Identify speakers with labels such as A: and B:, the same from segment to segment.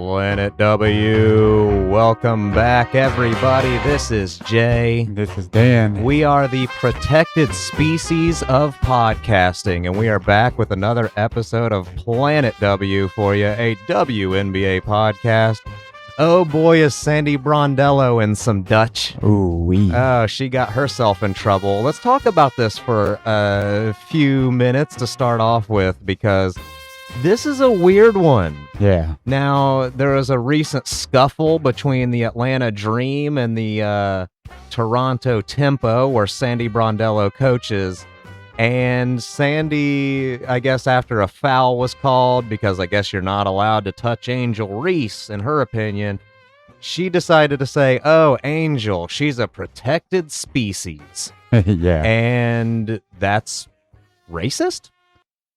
A: Planet W. Welcome back, everybody. This is Jay.
B: This is Dan.
A: We are the protected species of podcasting, and we are back with another episode of Planet W for you, a WNBA podcast. Oh boy, is Sandy Brondello in some Dutch.
B: Ooh-wee.
A: Oh, she got herself in trouble. Let's talk about this for a few minutes to start off with, because this is a weird one.
B: Yeah.
A: Now, there was a recent scuffle between the Atlanta Dream and the Toronto Tempo, where Sandy Brondello coaches. And Sandy, I guess after a foul was called, because I guess you're not allowed to touch Angel Reese, in her opinion, she decided to say, oh, Angel, she's a protected species.
B: Yeah.
A: And that's racist?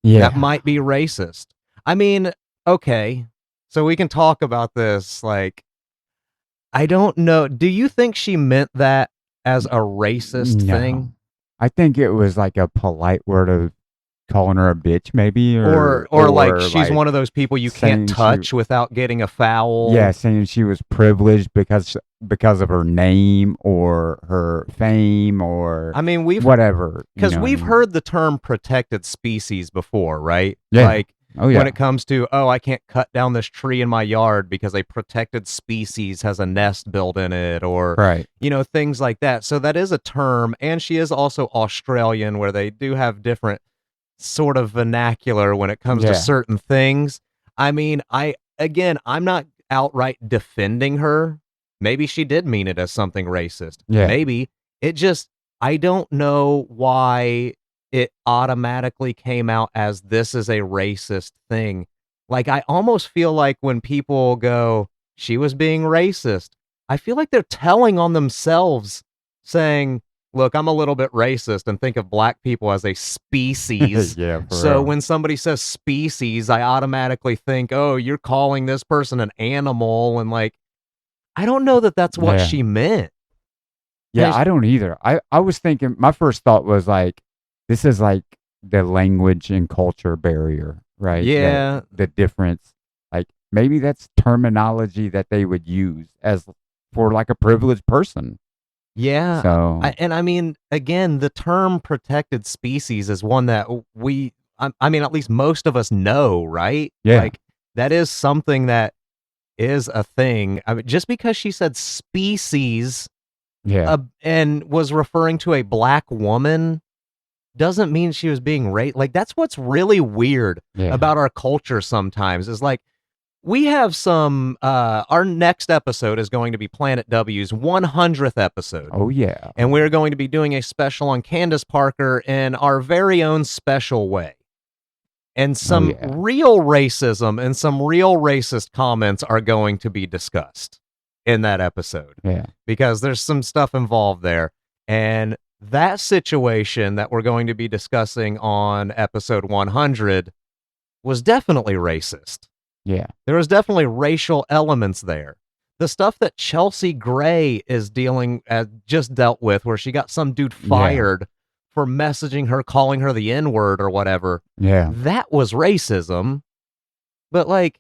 B: Yeah.
A: That might be racist. I mean, okay, so we can talk about this. Like, I don't know. Do you think she meant that as a racist thing?
B: I think it was like a polite word of calling her a bitch, maybe,
A: or like she's like one of those people you can't touch without getting a foul.
B: Yeah, saying she was privileged because of her name or her fame, or
A: I mean,
B: whatever.
A: Because we've heard the term protected species before, right?
B: Yeah.
A: Like when it comes to, I can't cut down this tree in my yard because a protected species has a nest built in it, or
B: right.
A: Things like that. So that is a term, and she is also Australian, where they do have different sort of vernacular when it comes to certain things. I mean, I'm not outright defending her. Maybe she did mean it as something racist.
B: Yeah.
A: Maybe. I don't know why it automatically came out as this is a racist thing. Like, I almost feel like when people go, she was being racist, I feel like they're telling on themselves, saying, look, I'm a little bit racist and think of black people as a species.
B: Yeah,
A: so
B: real.
A: When somebody says species, I automatically think, oh, you're calling this person an animal. And like, I don't know that that's what she meant.
B: Yeah, I don't either. I was thinking, my first thought was like, this is like the language and culture barrier, right?
A: Yeah.
B: The difference. Like, maybe that's terminology that they would use as for like a privileged person.
A: Yeah.
B: So,
A: I mean, again, the term protected species is one that I mean, at least most of us know, right?
B: Yeah.
A: Like, that is something that is a thing. I mean, just because she said species and was referring to a black woman doesn't mean she was being racist. Like, that's what's really weird about our culture sometimes, is like, we have some, our next episode is going to be Planet W's 100th episode.
B: Oh, yeah.
A: And we're going to be doing a special on Candace Parker in our very own special way. And some real racism and some real racist comments are going to be discussed in that episode.
B: Yeah.
A: Because there's some stuff involved there. And that situation that we're going to be discussing on episode 100 was definitely racist.
B: Yeah.
A: There was definitely racial elements there. The stuff that Chelsea Gray is just dealt with, where she got some dude fired for messaging her, calling her the N-word or whatever.
B: Yeah.
A: That was racism. But like,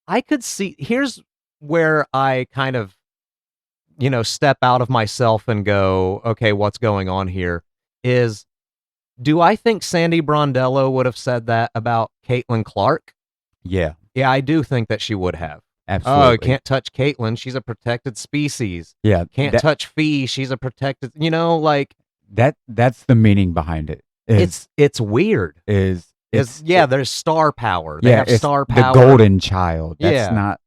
A: I could see, here's where I kind of, step out of myself and go, okay, what's going on here? Do I think Sandy Brondello would have said that about Caitlin Clark?
B: Yeah.
A: Yeah, I do think that she would have.
B: Absolutely.
A: Oh, can't touch Caitlin. She's a protected species.
B: Yeah.
A: Can't touch Fee. She's a protected, like.
B: That's the meaning behind it.
A: It's weird. There's star power. They have star power.
B: The golden child. It's not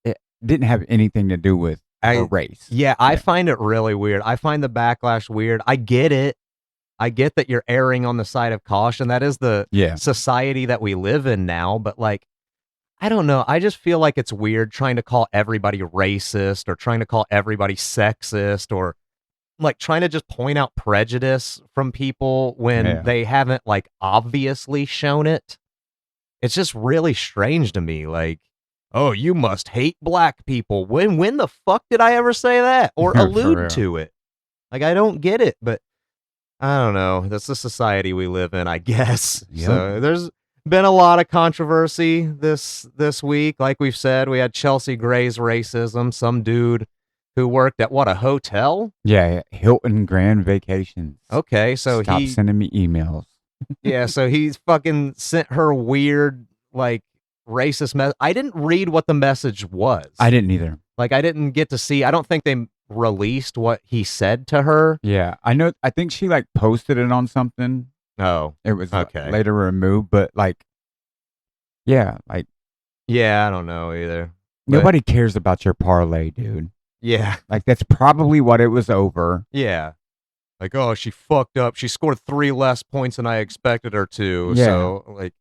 B: it didn't have anything to do with a race.
A: Yeah, I find it really weird. I find the backlash weird. I get it. I get that you're erring on the side of caution. That is the society that we live in now. But like, I don't know. I just feel like it's weird trying to call everybody racist, or trying to call everybody sexist, or like trying to just point out prejudice from people when they haven't like obviously shown it. It's just really strange to me. Like, oh, you must hate black people. When the fuck did I ever say that or allude to it? Like, I don't get it, but I don't know. That's the society we live in, I guess.
B: Yep.
A: So Been a lot of controversy this week. Like we've said, we had Chelsea Gray's racism, some dude who worked at a hotel?
B: Yeah, Hilton Grand Vacations.
A: Okay, so
B: Stop sending me emails.
A: Yeah, so he's fucking sent her weird, like, racist message. I didn't read what the message was.
B: I didn't either.
A: Like, I didn't get to see. I don't think they released what he said to her.
B: Yeah, I know. I think she like posted it on something.
A: Oh,
B: it was later removed, but like, yeah, like,
A: yeah, I don't know either.
B: Nobody cares about your parlay, dude.
A: Yeah,
B: like that's probably what it was over.
A: Yeah, like, oh, she fucked up. She scored 3 less points than I expected her to.
B: Yeah.
A: So like,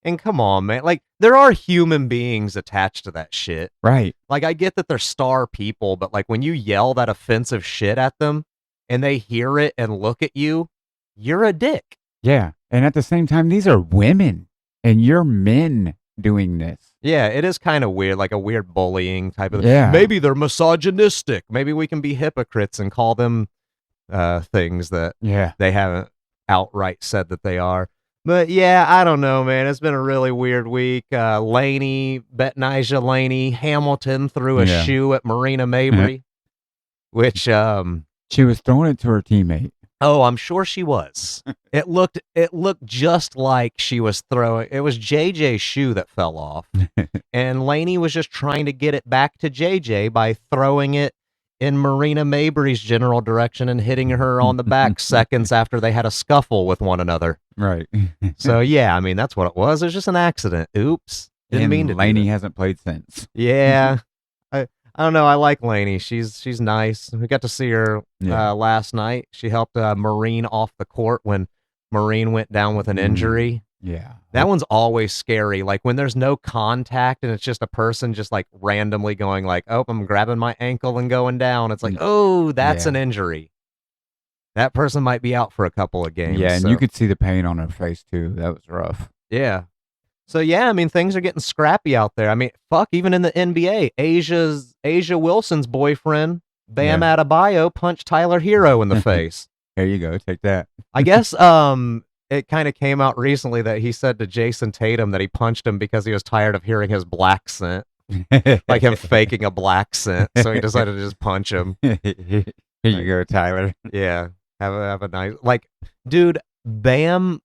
A: and come on, man. Like, there are human beings attached to that shit.
B: Right.
A: Like, I get that they're star people, but like when you yell that offensive shit at them and they hear it and look at you, you're a dick.
B: Yeah. And at the same time, these are women and you're men doing this.
A: Yeah, it is kind of weird, like a weird bullying type of
B: Yeah.
A: Maybe they're misogynistic. Maybe we can be hypocrites and call them things that they haven't outright said that they are. But yeah, I don't know, man. It's been a really weird week. Laney, Betnijah Laney, Hamilton threw a shoe at Marina Mabry, which
B: she was throwing it to her teammate.
A: Oh, I'm sure she was. It looked just like she was throwing. It was JJ's shoe that fell off, and Laney was just trying to get it back to JJ by throwing it in Marina Mabry's general direction and hitting her on the back seconds after they had a scuffle with one another.
B: Right.
A: So yeah, I mean that's what it was. It was just an accident. Oops. Didn't mean to.
B: Laney hasn't played since.
A: Yeah. I don't know. I like Laney. She's nice. We got to see her last night. She helped Marine off the court when Marine went down with an injury.
B: Yeah.
A: That one's always scary. Like when there's no contact and it's just a person just like randomly going like, oh, I'm grabbing my ankle and going down. It's like, oh, that's an injury. That person might be out for a couple of games.
B: Yeah, and you could see the pain on her face too. That was rough.
A: Yeah. So yeah, I mean things are getting scrappy out there. I mean, fuck, even in the NBA, Asia Wilson's boyfriend, Bam Adebayo, punched Tyler Hero in the face.
B: There you go, take that.
A: I guess it kind of came out recently that he said to Jason Tatum that he punched him because he was tired of hearing his black scent, like him faking a black scent. So he decided to just punch him.
B: Here you go, Tyler.
A: Yeah, have a nice dude. Bam.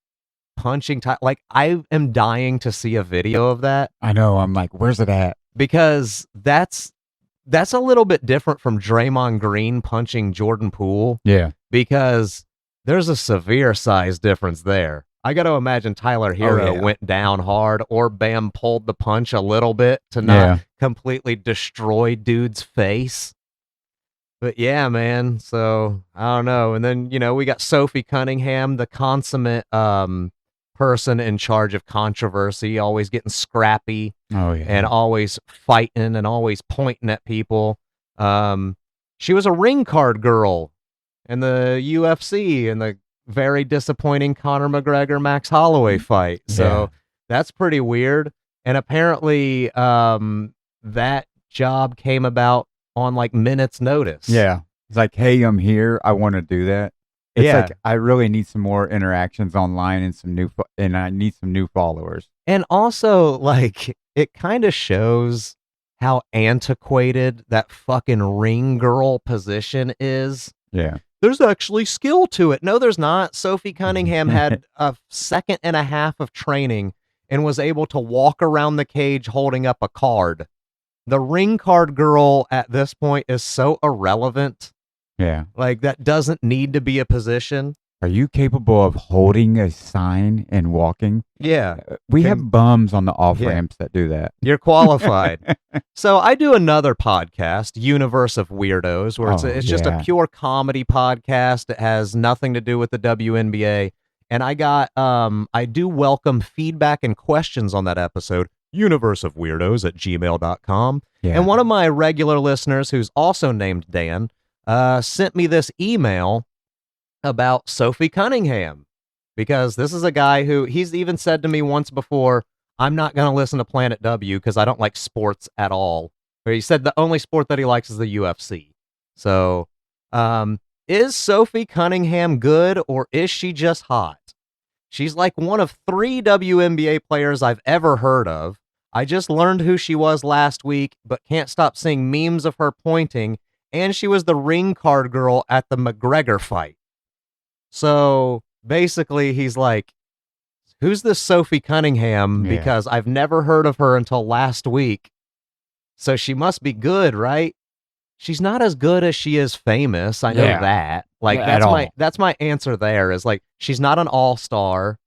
A: Punching like I am dying to see a video of that.
B: I know. I'm like, where's it at?
A: Because that's a little bit different from Draymond Green punching Jordan Poole.
B: Yeah.
A: Because there's a severe size difference there. I got to imagine Tyler Hero went down hard or Bam pulled the punch a little bit to not completely destroy dude's face. But yeah, man. So I don't know. And then, we got Sophie Cunningham, the consummate person in charge of controversy, always getting scrappy and always fighting and always pointing at people. She was a ring card girl in the UFC in the very disappointing Conor McGregor Max Holloway fight. So that's pretty weird. And apparently that job came about on like minutes notice.
B: Yeah. It's like, hey, I'm here. I want to do that. It's like I really need some more interactions online and I need some new followers.
A: And also, like, it kind of shows how antiquated that fucking ring girl position is.
B: Yeah.
A: There's actually skill to it. No, there's not. Sophie Cunningham had a second and a half of training and was able to walk around the cage holding up a card. The ring card girl at this point is so irrelevant.
B: Yeah.
A: Like, that doesn't need to be a position.
B: Are you capable of holding a sign and walking?
A: Yeah.
B: We have bums on the off-ramps that do that.
A: You're qualified. So I do another podcast, Universe of Weirdos, where it's just a pure comedy podcast. It has nothing to do with the WNBA. And I do welcome feedback and questions on that episode, universeofweirdos@gmail.com. Yeah. And one of my regular listeners, who's also named Dan, sent me this email about Sophie Cunningham, because this is a guy who he's even said to me once before, I'm not going to listen to Planet W because I don't like sports at all. But he said the only sport that he likes is the UFC. So, is Sophie Cunningham good or is she just hot? She's like one of 3 WNBA players I've ever heard of. I just learned who she was last week, but can't stop seeing memes of her pointing, and she was the ring card girl at the McGregor fight. So basically, he's like, who's this Sophie Cunningham? Because I've never heard of her until last week. So she must be good, right? She's not as good as she is famous. I know that. Like that's my answer there is like she's not an all-star.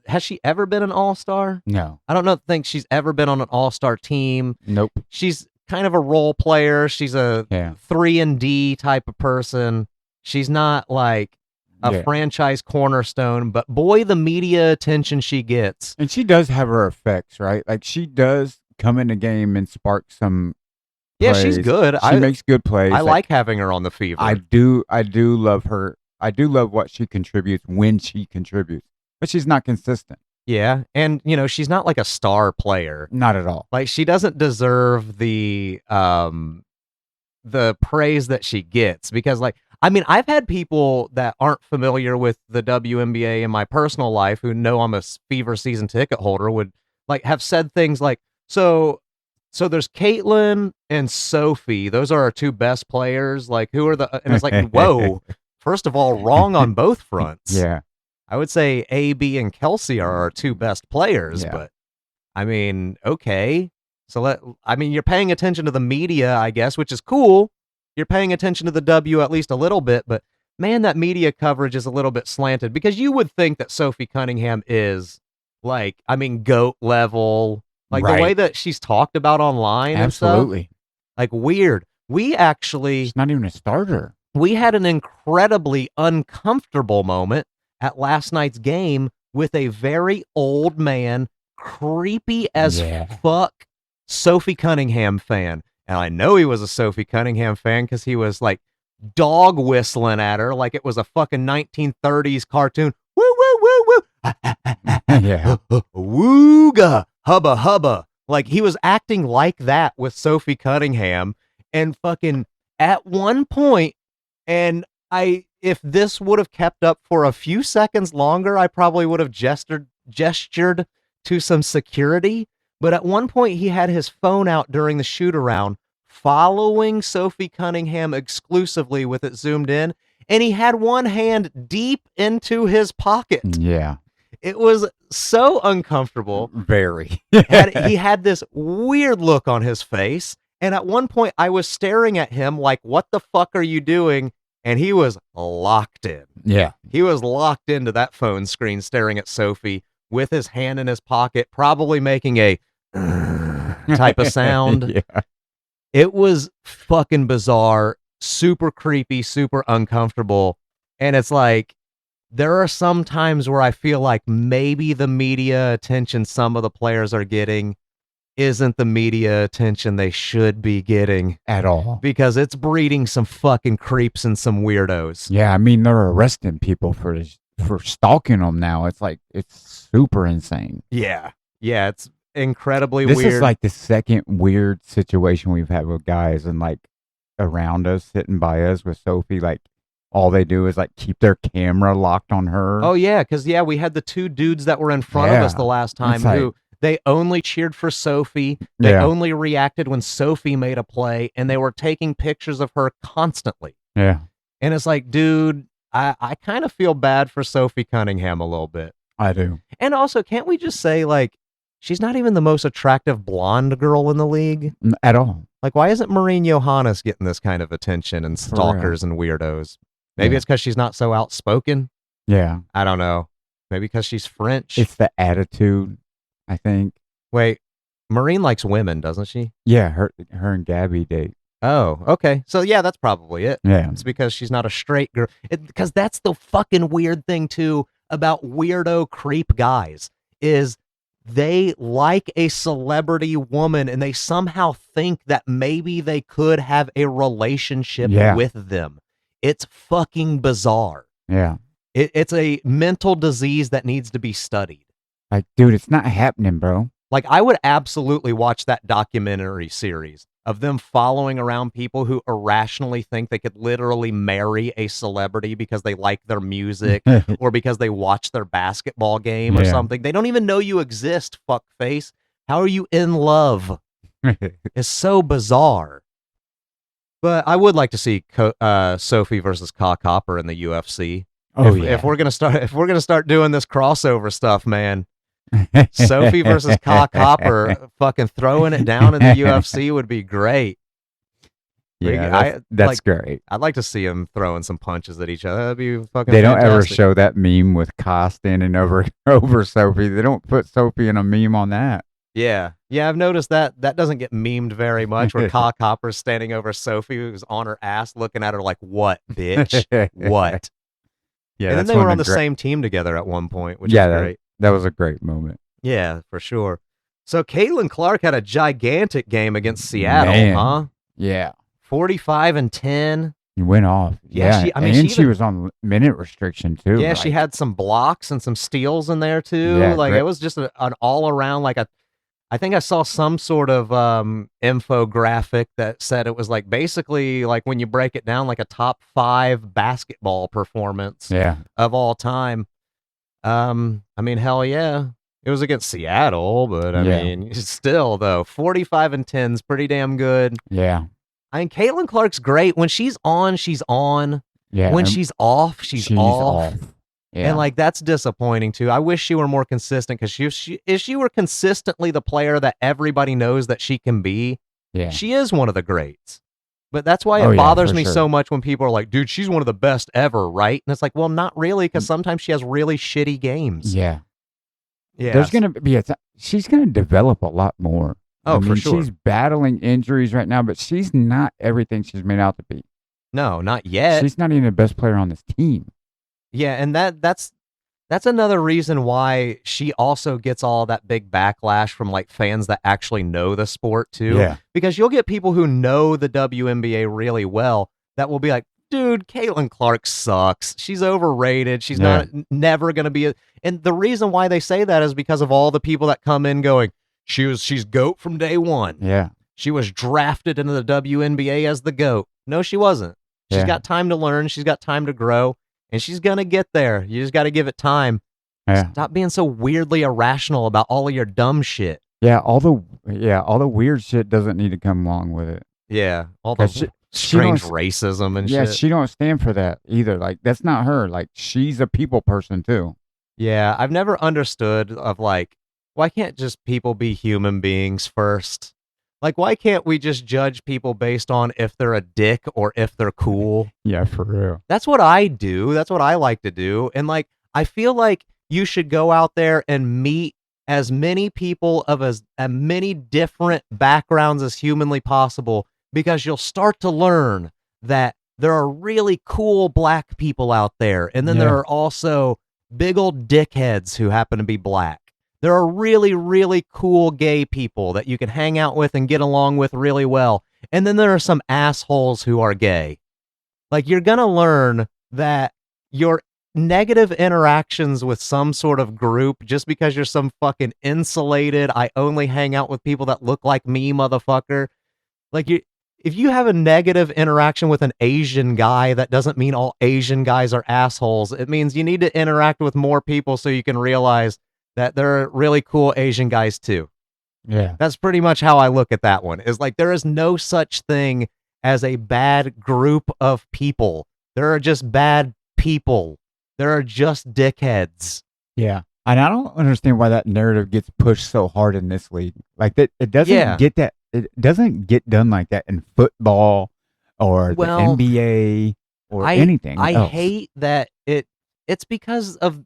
A: Has she ever been an all-star?
B: No.
A: I don't think she's ever been on an all-star team.
B: Nope.
A: She's kind of a role player. She's a 3-and-D type of person. She's not like a franchise cornerstone, but boy, the media attention she gets.
B: And she does have her effects, right? Like she does come in the game and spark some plays.
A: She's good.
B: She makes good plays.
A: I like having her on the Fever.
B: I do love her. I do love what she contributes when she contributes. But she's not consistent.
A: Yeah, and she's not like a star player.
B: Not at all.
A: Like she doesn't deserve the praise that she gets because I've had people that aren't familiar with the WNBA in my personal life who know I'm a Fever season ticket holder would have said things like, so there's Caitlin and Sophie. Those are our 2 best players. Like who are and it's like, whoa, first of all, wrong on both fronts.
B: Yeah.
A: I would say AB and Kelsey are our 2 best players, but I mean, okay. So you're paying attention to the media, I guess, which is cool. You're paying attention to the W at least a little bit, but man, that media coverage is a little bit slanted because you would think that Sophie Cunningham is GOAT level, the way that she's talked about online.
B: Absolutely.
A: And stuff, weird. She's
B: not even a starter.
A: We had an incredibly uncomfortable moment at last night's game with a very old man, creepy as fuck Sophie Cunningham fan. And I know he was a Sophie Cunningham fan because he was dog whistling at her like it was a fucking 1930s cartoon. Woo, woo, woo, woo. Wooga, hubba, hubba. He was acting like that with Sophie Cunningham. And fucking at one point, and if this would have kept up for a few seconds longer, I probably would have gestured to some security. But at one point, he had his phone out during the shoot around, following Sophie Cunningham exclusively with it zoomed in, and he had one hand deep into his pocket.
B: Yeah.
A: It was so uncomfortable.
B: Very.
A: He had this weird look on his face, and at one point, I was staring at him like, what the fuck are you doing? And he was locked in.
B: Yeah.
A: He was locked into that phone screen staring at Sophie with his hand in his pocket, probably making a type of sound.
B: Yeah.
A: It was fucking bizarre, super creepy, super uncomfortable. And it's there are some times where I feel like maybe the media attention some of the players are getting isn't the media attention they should be getting
B: at all,
A: because it's breeding some fucking creeps and some weirdos.
B: Yeah, I mean they're arresting people for stalking them now. It's super insane.
A: Yeah, it's incredibly weird.
B: This is the second weird situation we've had with guys and around us, sitting by us with Sophie. All they do is keep their camera locked on her.
A: Oh yeah, because we had the 2 dudes that were in front of us the last time who. They only cheered for Sophie. They only reacted when Sophie made a play, and they were taking pictures of her constantly.
B: Yeah.
A: And it's dude, I kind of feel bad for Sophie Cunningham a little bit.
B: I do.
A: And also, can't we just say, she's not even the most attractive blonde girl in the league?
B: At all.
A: Why isn't Maureen Johannes getting this kind of attention and stalkers and weirdos? Maybe it's because she's not so outspoken?
B: Yeah.
A: I don't know. Maybe because she's French?
B: It's the attitude, I think.
A: Wait, Maureen likes women, doesn't she?
B: Yeah, her and Gabby date.
A: Oh, okay. So yeah, that's probably it.
B: Yeah.
A: It's because she's not a straight girl. Because that's the fucking weird thing too about weirdo creep guys is they like a celebrity woman and they somehow think that maybe they could have a relationship with them. It's fucking bizarre.
B: Yeah.
A: It's a mental disease that needs to be studied.
B: Dude, it's not happening, bro.
A: Like, I would absolutely watch that documentary series of them following around people who irrationally think they could literally marry a celebrity because they like their music or because they watch their basketball game or something. They don't even know you exist, fuckface. How are you in love? It's so bizarre. But I would like to see Sophie versus Cock Hopper in the UFC.
B: Oh,
A: If we're gonna start doing this crossover stuff, man, Sophie versus Cock Hopper, fucking throwing it down in the UFC would be great.
B: Yeah, that's great.
A: I'd like to see them throwing some punches at each other. That'd be fucking.
B: They don't
A: fantastic.
B: ever show that meme with Ka standing over Sophie. They don't put Sophie in a meme on that.
A: Yeah, I've noticed that doesn't get memed very much. Where Cock Hopper's standing over Sophie, who's on her ass, looking at her like, "What, bitch? What?" Yeah, and then they were on the same team together at one point, which is great.
B: That was a great moment.
A: Yeah, for sure. So Caitlin Clark had a gigantic game against Seattle, huh?
B: Yeah.
A: 45-10.
B: He went off. Yeah. She was on minute restriction too.
A: Yeah, she had some blocks and some steals in there too. Yeah, it was just an all around I think I saw some sort of infographic that said it was like basically like when you break it down like a top 5 basketball performance of all time. I mean, hell yeah. It was against Seattle, but I mean, still though, 45-10 is pretty damn good.
B: Yeah.
A: I mean, Caitlin Clark's great. When she's on, she's on. Yeah. When she's off, she's off. Yeah. And like that's disappointing too. I wish she were more consistent because if she were consistently the player that everybody knows that she can be, she is one of the greats. But that's why it bothers me so much when people are like, dude, she's one of the best ever, right? And it's like, well, not really, because sometimes she has really shitty games.
B: Yeah. Yeah. There's going to be she's going to develop a lot more.
A: Oh, for sure.
B: She's battling injuries right now, but she's not everything she's made out to be.
A: No, not yet.
B: She's not even the best player on this team.
A: Yeah, and that's another reason why she also gets all that big backlash from like fans that actually know the sport too.
B: Yeah.
A: Because you'll get people who know the WNBA really well that will be like, dude, Caitlin Clark sucks. She's overrated. She's never going to be and the reason why they say that is because of all the people that come in going, she's GOAT from day one.
B: Yeah.
A: She was drafted into the WNBA as the GOAT. No, she wasn't. She's got time to learn. She's got time to grow. And she's going to get there. You just got to give it time.
B: Yeah.
A: Stop being so weirdly irrational about all of your dumb shit.
B: Yeah, all the weird shit doesn't need to come along with it.
A: Yeah, all the strange racism and shit.
B: Yeah, she don't stand for that either. Like, that's not her. Like, she's a people person too.
A: Yeah, I've never understood of like, why can't just people be human beings first? Like, why can't we just judge people based on if they're a dick or if they're cool?
B: Yeah, for real.
A: That's what I do. That's what I like to do. And like, I feel like you should go out there and meet as many people of as many different backgrounds as humanly possible, because you'll start to learn that there are really cool black people out there. And then there are also big old dickheads who happen to be black. There are really, really cool gay people that you can hang out with and get along with really well. And then there are some assholes who are gay. Like, you're going to learn that your negative interactions with some sort of group, just because you're some fucking insulated, I only hang out with people that look like me, motherfucker. Like, if you have a negative interaction with an Asian guy, that doesn't mean all Asian guys are assholes. It means you need to interact with more people so you can realize that there are really cool Asian guys too.
B: Yeah.
A: That's pretty much how I look at that one. Is like, there is no such thing as a bad group of people. There are just bad people. There are just dickheads.
B: Yeah. And I don't understand why that narrative gets pushed so hard in this league. Like, that it doesn't get that. It doesn't get done like that in football or the NBA or anything
A: I
B: else.
A: hate that it's because of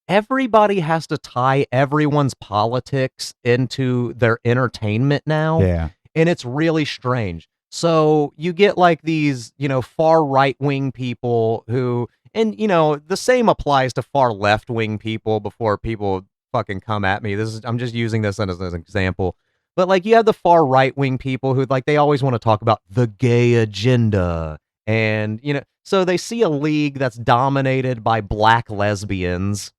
A: everybody has to tie everyone's politics into their entertainment now.
B: Yeah.
A: And it's really strange. So you get like these, far right-wing people who, and the same applies to far left-wing people before people fucking come at me. I'm just using this as an example. But like, you have the far right-wing people who like, they always want to talk about the gay agenda. And, so they see a league that's dominated by black lesbians.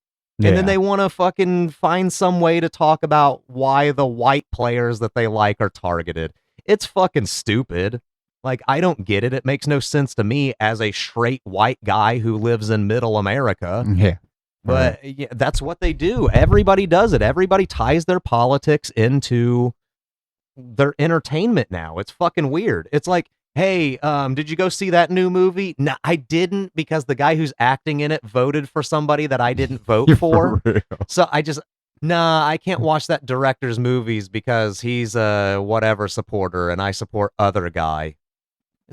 A: And then they want to fucking find some way to talk about why the white players that they like are targeted. It's fucking stupid. Like, I don't get it. It makes no sense to me as a straight white guy who lives in middle America.
B: Yeah.
A: But yeah, that's what they do. Everybody does it. Everybody ties their politics into their entertainment now. It's fucking weird. It's like, hey, did you go see that new movie? No, I didn't, because the guy who's acting in it voted for somebody that I didn't vote for. So I can't watch that director's movies because he's a whatever supporter and I support other guy.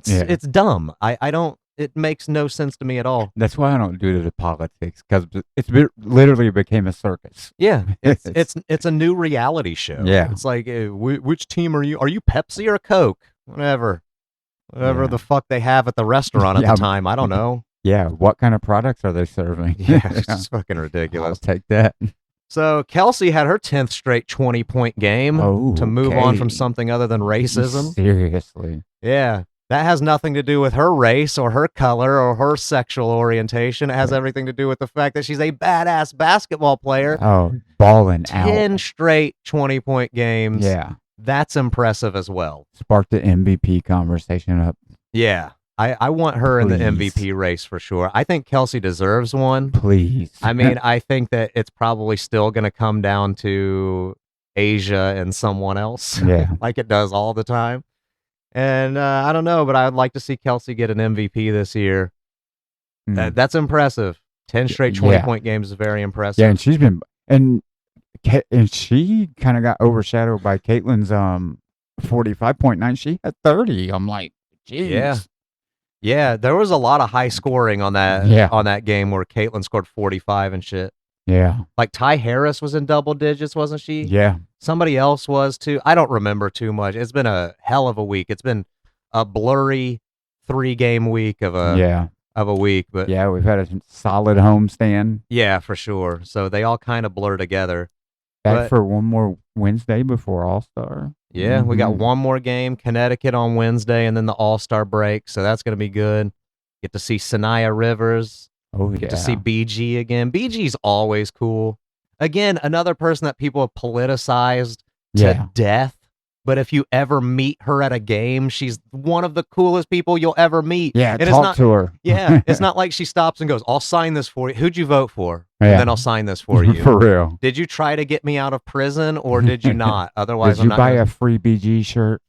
A: It's dumb. I don't, it makes no sense to me at all.
B: That's why I don't do the politics, because literally became a circus.
A: Yeah, it's a new reality show.
B: Yeah.
A: It's like, which team are you? Are you Pepsi or Coke? Whatever the fuck they have at the restaurant at the time. I don't know.
B: Yeah, what kind of products are they serving?
A: Yeah, it's just fucking ridiculous.
B: I'll take that.
A: So Kelsey had her 10th straight 20-point game to move on from something other than racism.
B: Seriously.
A: Yeah, that has nothing to do with her race or her color or her sexual orientation. It has everything to do with the fact that she's a badass basketball player.
B: Oh, balling out.
A: 10 straight 20-point games.
B: Yeah.
A: That's impressive as well.
B: Sparked the MVP conversation up.
A: Yeah. I want her in the MVP race for sure. I think Kelsey deserves one.
B: Please.
A: I mean, I think that it's probably still going to come down to Asia and someone else.
B: Yeah.
A: Like it does all the time. And I don't know, but I'd like to see Kelsey get an MVP this year. That's impressive. 10 straight 20-point games is very impressive.
B: Yeah, and she's been... And she kind of got overshadowed by Caitlin's 45-point night. She had 30. I'm like, geez.
A: Yeah, there was a lot of high scoring on that game where Caitlin scored 45 and shit.
B: Yeah.
A: Like Ty Harris was in double digits, wasn't she?
B: Yeah.
A: Somebody else was too. I don't remember too much. It's been a hell of a week. It's been a blurry 3-game week of a week, but
B: yeah, we've had a solid homestand.
A: Yeah, for sure. So they all kind of blur together.
B: Back for one more Wednesday before All-Star.
A: Yeah, we got one more game, Connecticut on Wednesday, and then the All-Star break. So that's going to be good. Get to see Sanaya Rivers.
B: Oh, yeah.
A: Get to see BG again. BG's always cool. Again, another person that people have politicized to death. But if you ever meet her at a game, she's one of the coolest people you'll ever meet.
B: Yeah, and talk to her.
A: Yeah, it's not like she stops and goes, I'll sign this for you. Who'd you vote for? And then I'll sign this for you.
B: For real.
A: Did you try to get me out of prison or did you not? Otherwise,
B: did you buy a free BG shirt?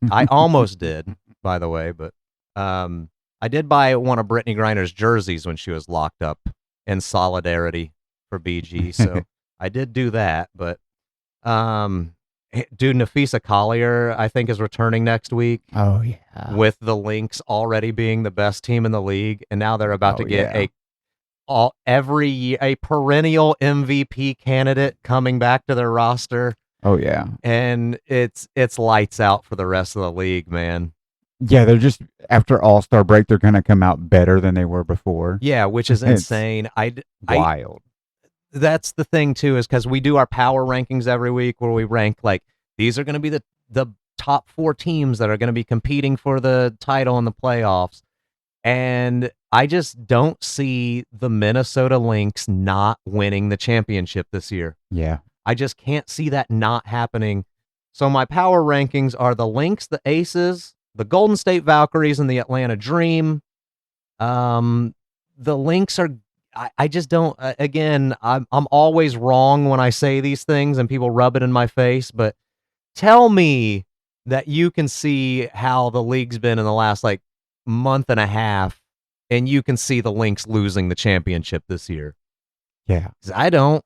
A: I almost did, by the way. But I did buy one of Brittany Griner's jerseys when she was locked up in solidarity for BG. So I did do that. But dude, Nafisa Collier, I think, is returning next week.
B: Oh, yeah.
A: With the Lynx already being the best team in the league. And now they're about to get every year, a perennial MVP candidate coming back to their roster.
B: Oh, yeah.
A: And it's lights out for the rest of the league, man.
B: Yeah, they're just, after All-Star break, they're going to come out better than they were before.
A: Yeah, which is insane.
B: Wild.
A: That's the thing too, is because we do our power rankings every week where we rank like these are going to be the top 4 teams that are going to be competing for the title in the playoffs, and I just don't see the Minnesota Lynx not winning the championship this year.
B: Yeah,
A: I just can't see that not happening. So my power rankings are the Lynx, the Aces, the Golden State Valkyries, and the Atlanta Dream. The Lynx are. I just don't. Again, I'm always wrong when I say these things, and people rub it in my face. But tell me that you can see how the league's been in the last like month and a half, and you can see the Lynx losing the championship this year.
B: Yeah,
A: I don't.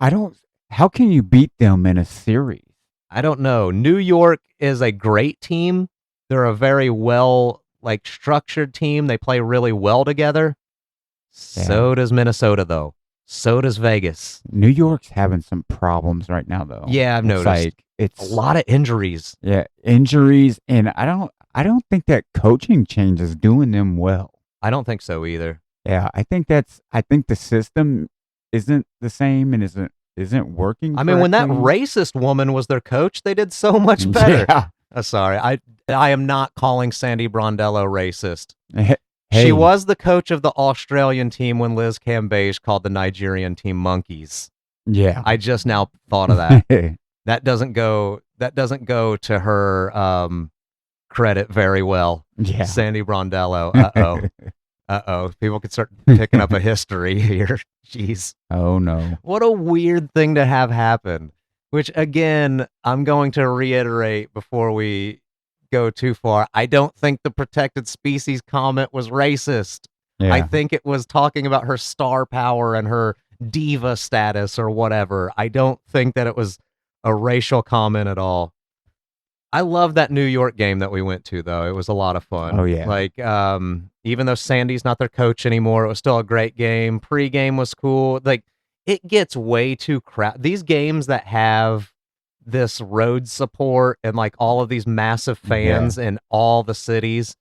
B: How can you beat them in a series?
A: I don't know. New York is a great team. They're a very well structured team. They play really well together. So does Minnesota, though. So does Vegas.
B: New York's having some problems right now, though.
A: Yeah, I've noticed.
B: It's
A: a lot of injuries.
B: Yeah, injuries, and I don't think that coaching change is doing them well.
A: I don't think so either.
B: Yeah, I think the system isn't the same and isn't working.
A: I mean, when that racist woman was their coach, they did so much better.
B: Yeah.
A: Sorry, I am not calling Sandy Brondello racist.
B: Hey.
A: She was the coach of the Australian team when Liz Cambage called the Nigerian team monkeys.
B: Yeah.
A: I just now thought of that. That doesn't go to her credit very well.
B: Yeah.
A: Sandy Brondello. Uh-oh. People could start picking up a history here. Jeez.
B: Oh, no.
A: What a weird thing to have happen. Which, again, I'm going to reiterate before we go too far. I don't think the protected species comment was racist.
B: Yeah.
A: I think it was talking about her star power and her diva status or whatever. I don't think that it was a racial comment at all. I love that New York game that we went to, though. It was a lot of fun.
B: Oh, yeah.
A: Like, even though Sandy's not their coach anymore, it was still a great game. Pre-game was cool. Like, it gets way too crowded. These games that have this road support and, like, all of these massive fans in all the cities,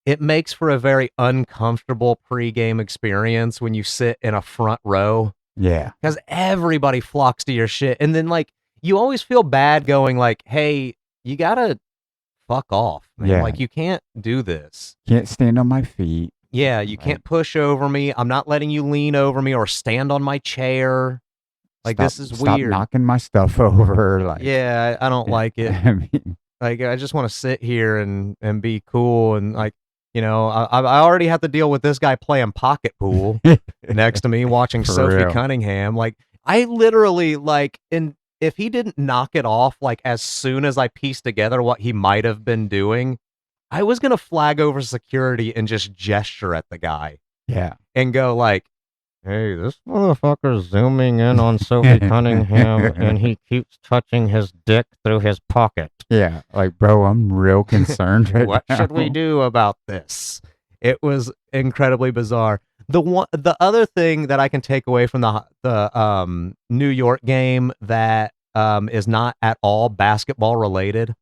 A: it makes for a very uncomfortable pre-game experience when you sit in a front row.
B: Yeah.
A: Because everybody flocks to your shit. And then, like, you always feel bad going, like, hey, you gotta fuck off, man.
B: Yeah.
A: Like, you can't do this.
B: Can't stand on my feet.
A: Yeah, you can't push over me. I'm not letting you lean over me or stand on my chair. Like, this is
B: stop
A: weird.
B: Knocking my stuff over. Like,
A: yeah, I don't like it.
B: I mean,
A: like, I just want to sit here and be cool. And, like, you know, I already have to deal with this guy playing pocket pool next to me watching Sophie Cunningham. Like, I literally, like, if he didn't knock it off, like, as soon as I pieced together what he might have been doing, I was going to flag over security and just gesture at the guy.
B: Yeah.
A: And go like, hey, this motherfucker's zooming in on Sophie Cunningham and he keeps touching his dick through his pocket.
B: Yeah. Like, bro, I'm real concerned right
A: What
B: now.
A: should we do about this? It was incredibly bizarre. The other thing that I can take away from the New York game that is not at all basketball related,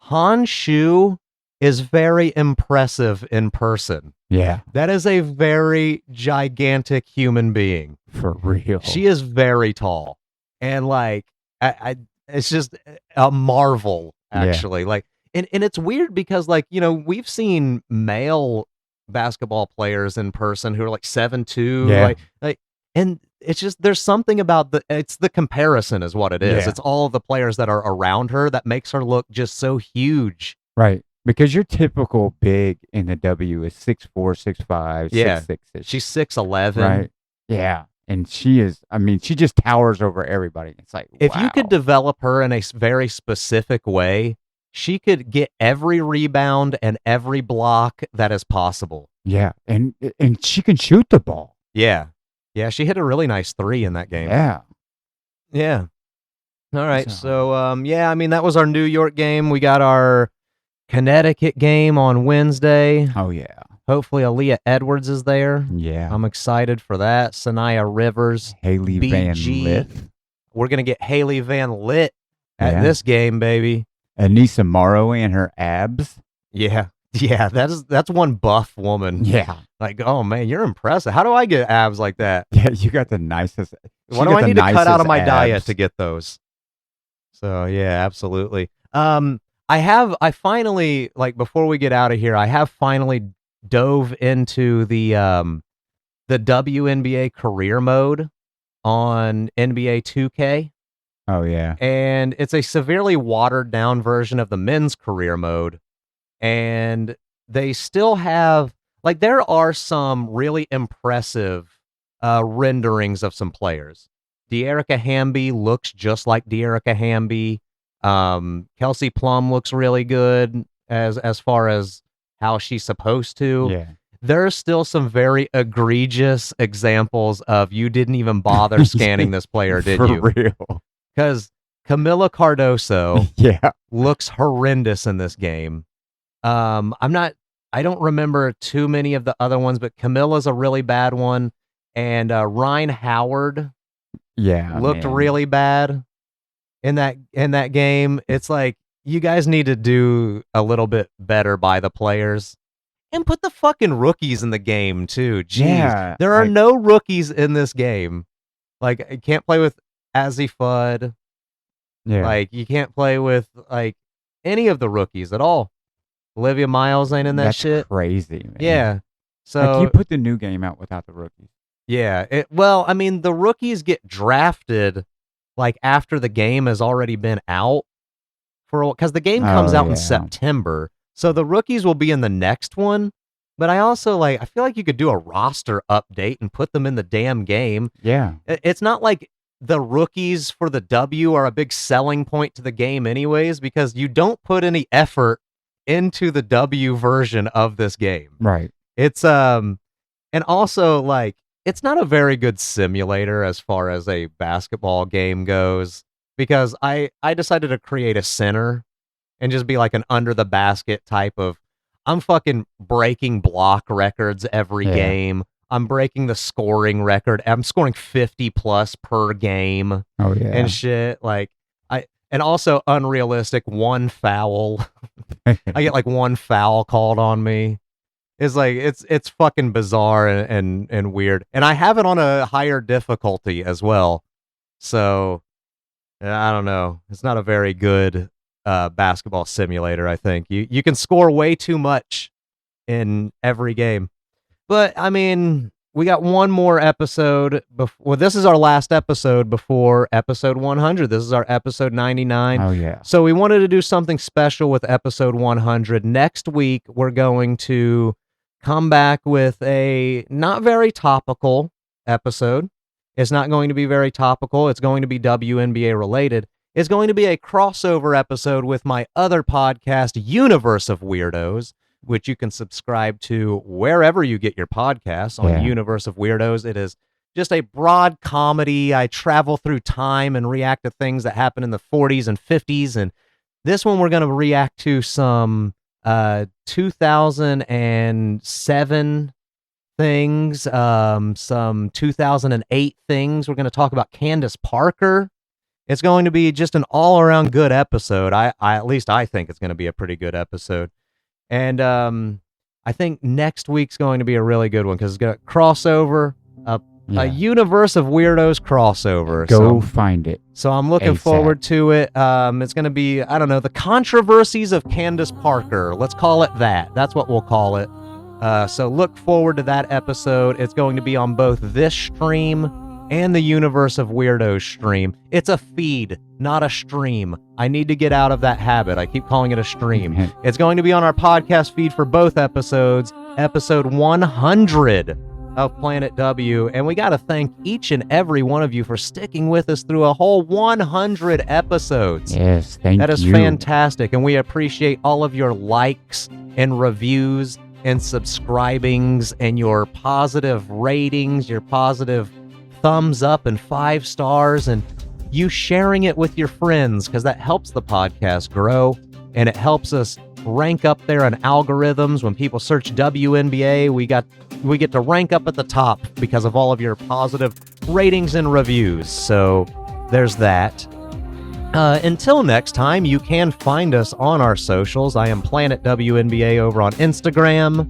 A: Han Shu is very impressive in person.
B: Yeah.
A: That is a very gigantic human being.
B: For real.
A: She is very tall. And like it's just a marvel, actually. Yeah. Like and it's weird because, like, you know, we've seen male basketball players in person who are like 7'2", like and it's just there's something about it's the comparison is what it is. Yeah. It's all the players that are around her that makes her look just so huge.
B: Right. Because your typical big in the W is 6'4", 6'5", 6'6".
A: She's 6'11".
B: Right. Yeah. And she is, I mean, she just towers over everybody. It's like,
A: if you could develop her in a very specific way, she could get every rebound and every block that is possible.
B: Yeah. And she can shoot the ball.
A: Yeah. Yeah. She hit a really nice 3 in that game.
B: Yeah.
A: Yeah. All right. So, yeah, I mean, that was our New York game. We got our Connecticut game on Wednesday.
B: Oh, yeah.
A: Hopefully Aaliyah Edwards is there.
B: Yeah.
A: I'm excited for that. Sanaya Rivers.
B: Haley Van Lith.
A: We're going to get Haley Van Lith at this game, baby.
B: Anissa Morrow and her abs.
A: Yeah. Yeah, that's one buff woman.
B: Yeah.
A: Like, oh, man, you're impressive. How do I get abs like that?
B: Yeah, you got the nicest.
A: What do I need to cut out of my diet to get those? So, yeah, absolutely. I finally, like, before we get out of here, I have finally dove into the WNBA career mode on NBA 2K.
B: Oh, yeah.
A: And it's a severely watered down version of the men's career mode. And they still have, like, there are some really impressive renderings of some players. De'Arica Hamby looks just like De'Arica Hamby. Kelsey Plum looks really good as far as how she's supposed to.
B: Yeah.
A: There are still some very egregious examples of you didn't even bother scanning this player, did you?
B: For real.
A: Because Camila Cardoso looks horrendous in this game. I don't remember too many of the other ones, but Camilla's a really bad one. And Ryan Howard looked really bad in that game. It's like, you guys need to do a little bit better by the players and put the fucking rookies in the game too. Jeez. Yeah, there are no rookies in this game. Like, you can't play with Azzi Fudd.
B: Yeah.
A: Like, you can't play with, like, any of the rookies at all. Olivia Miles ain't in that shit.
B: Crazy, man.
A: Yeah. So
B: like, you put the new game out without the rookies.
A: Yeah. Well, I mean, the rookies get drafted like after the game has already been out because the game comes out in September. So the rookies will be in the next one. But I also I feel like you could do a roster update and put them in the damn game.
B: Yeah.
A: It's not like the rookies for the W are a big selling point to the game anyways, because you don't put any effort into the W version of this game.
B: Right.
A: It's and also it's not a very good simulator as far as a basketball game goes, because I decided to create a center and just be like an under the basket type of, I'm fucking breaking block records every game. I'm breaking the scoring record. I'm scoring 50 plus per game.
B: Oh yeah.
A: And shit. And also unrealistic, one foul. I get like one foul called on me. It's fucking bizarre and weird. And I have it on a higher difficulty as well. So I don't know. It's not a very good basketball simulator, I think. You can score way too much in every game. But I mean, we got one more episode well, this is our last episode before episode 100. This is our episode 99.
B: Oh yeah.
A: So we wanted to do something special with episode 100. Next week we're going to come back with a not very topical episode. It's not going to be very topical. It's going to be WNBA related. It's going to be a crossover episode with my other podcast, Universe of Weirdos, which you can subscribe to wherever you get your podcasts on Universe of Weirdos. It is just a broad comedy. I travel through time and react to things that happen in the 40s and 50s. And this one, we're going to react to some 2007 things, some 2008 things. We're going to talk about Candace Parker. It's going to be just an all-around good episode. I at least I think it's going to be a pretty good episode. And I think next week's going to be a really good one because it's got a crossover, a Universe of Weirdos crossover.
B: Go find it.
A: So I'm looking forward to it. It's going to be, I don't know, the controversies of Candace Parker. Let's call it that. That's what we'll call it. So look forward to that episode. It's going to be on both this stream and the Universe of Weirdos stream. It's a feed, not a stream. I need to get out of that habit. I keep calling it a stream. It's going to be on our podcast feed for both episodes, episode 100 of Planet W. And we got to thank each and every one of you for sticking with us through a whole 100 episodes.
B: Yes, thank you.
A: That is fantastic. And we appreciate all of your likes and reviews and subscribings and your positive ratings, your positive thumbs up and 5 stars, and you sharing it with your friends, because that helps the podcast grow and it helps us rank up there in algorithms. When people search WNBA, we get to rank up at the top because of all of your positive ratings and reviews. So there's that. Until next time, you can find us on our socials. I am Planet WNBA over on Instagram.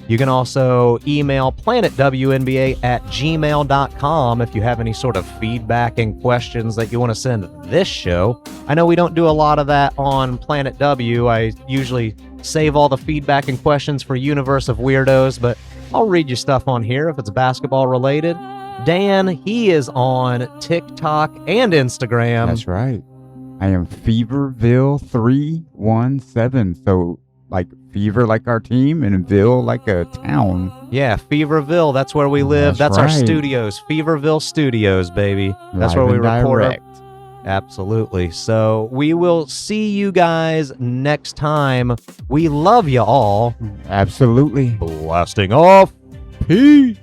A: You can also email planetwnba@gmail.com if you have any sort of feedback and questions that you want to send this show. I know we don't do a lot of that on Planet W. I usually save all the feedback and questions for Universe of Weirdos, but I'll read you stuff on here if it's basketball related. Dan, he is on TikTok and Instagram.
B: That's right. I am Feverville317. So like Fever like our team and Ville like a town.
A: Yeah, Feverville. That's where we live. That's right. Our studios. Feverville Studios, baby. That's where we record. Absolutely. So we will see you guys next time. We love you all.
B: Absolutely.
A: Blasting off. Peace.